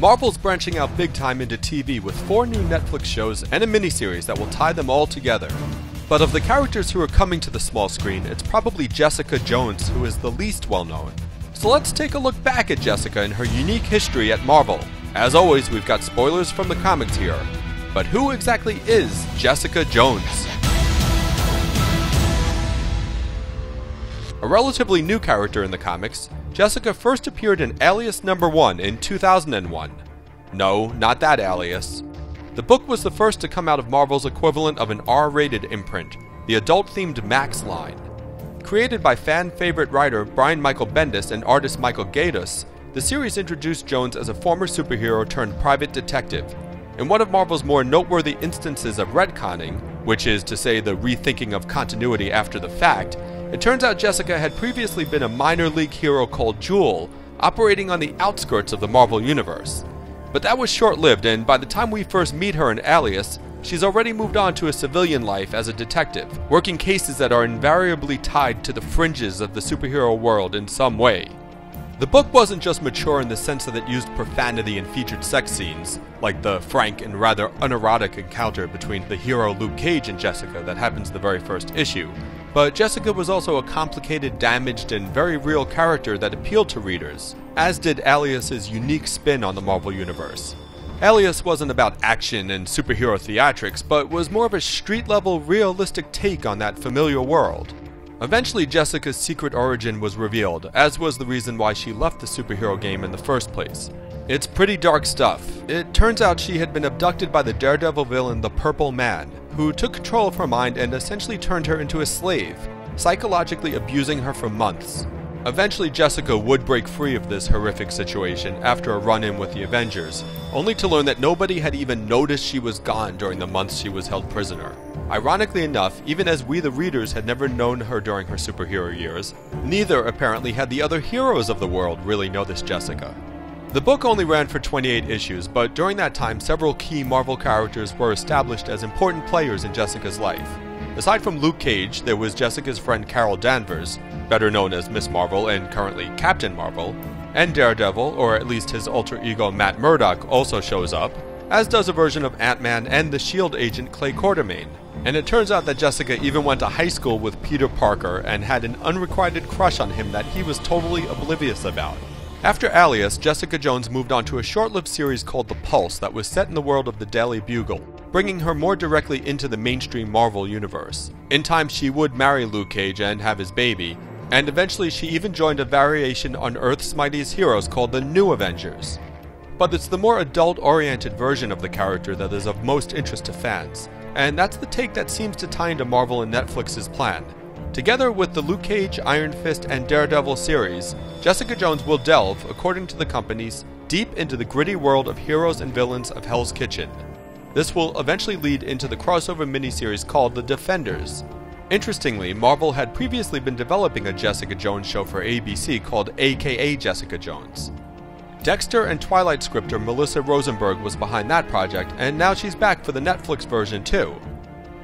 Marvel's branching out big time into TV with 4 new Netflix shows and a miniseries that will tie them all together. But of the characters who are coming to the small screen, it's probably Jessica Jones who is the least well known. So let's take a look back at Jessica and her unique history at Marvel. As always, we've got spoilers from the comics here. But who exactly is Jessica Jones? A relatively new character in the comics, Jessica first appeared in Alias #1 in 2001. No, not that Alias. The book was the first to come out of Marvel's equivalent of an R-rated imprint, the adult-themed Max line. Created by fan-favorite writer Brian Michael Bendis and artist Michael Gaius, the series introduced Jones as a former superhero turned private detective. In one of Marvel's more noteworthy instances of retconning, which is to say the rethinking of continuity after the fact, it turns out Jessica had previously been a minor league hero called Jewel, operating on the outskirts of the Marvel Universe. But that was short-lived, and by the time we first meet her in Alias, she's already moved on to a civilian life as a detective, working cases that are invariably tied to the fringes of the superhero world in some way. The book wasn't just mature in the sense that it used profanity and featured sex scenes, like the frank and rather unerotic encounter between the hero Luke Cage and Jessica that happens in the very first issue. But Jessica was also a complicated, damaged, and very real character that appealed to readers, as did Alias's unique spin on the Marvel Universe. Alias wasn't about action and superhero theatrics, but was more of a street-level, realistic take on that familiar world. Eventually, Jessica's secret origin was revealed, as was the reason why she left the superhero game in the first place. It's pretty dark stuff. It turns out she had been abducted by the Daredevil villain the Purple Man, who took control of her mind and essentially turned her into a slave, psychologically abusing her for months. Eventually, Jessica would break free of this horrific situation after a run-in with the Avengers, only to learn that nobody had even noticed she was gone during the months she was held prisoner. Ironically enough, even as we the readers had never known her during her superhero years, neither apparently had the other heroes of the world really noticed Jessica. The book only ran for 28 issues, but during that time several key Marvel characters were established as important players in Jessica's life. Aside from Luke Cage, there was Jessica's friend Carol Danvers, better known as Miss Marvel and currently Captain Marvel, and Daredevil, or at least his alter ego Matt Murdock, also shows up, as does a version of Ant-Man and the S.H.I.E.L.D. agent Clay Quartermain. And it turns out that Jessica even went to high school with Peter Parker and had an unrequited crush on him that he was totally oblivious about. After Alias, Jessica Jones moved on to a short-lived series called The Pulse that was set in the world of the Daily Bugle, bringing her more directly into the mainstream Marvel universe. In time, she would marry Luke Cage and have his baby, and eventually she even joined a variation on Earth's Mightiest Heroes called the New Avengers. But it's the more adult-oriented version of the character that is of most interest to fans, and that's the take that seems to tie into Marvel and Netflix's plan. Together with the Luke Cage, Iron Fist, and Daredevil series, Jessica Jones will delve, according to the companies, deep into the gritty world of heroes and villains of Hell's Kitchen. This will eventually lead into the crossover miniseries called The Defenders. Interestingly, Marvel had previously been developing a Jessica Jones show for ABC called AKA Jessica Jones. Dexter and Twilight scripter Melissa Rosenberg was behind that project, and now she's back for the Netflix version too.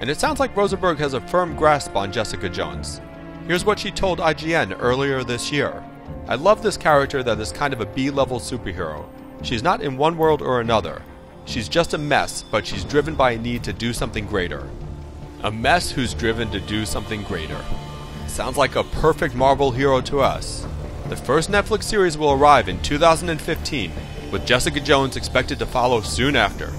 And it sounds like Rosenberg has a firm grasp on Jessica Jones. Here's what she told IGN earlier this year. "I love this character that is kind of a B-level superhero. She's not in one world or another. She's just a mess, but she's driven by a need to do something greater." A mess who's driven to do something greater. Sounds like a perfect Marvel hero to us. The first Netflix series will arrive in 2015, with Jessica Jones expected to follow soon after.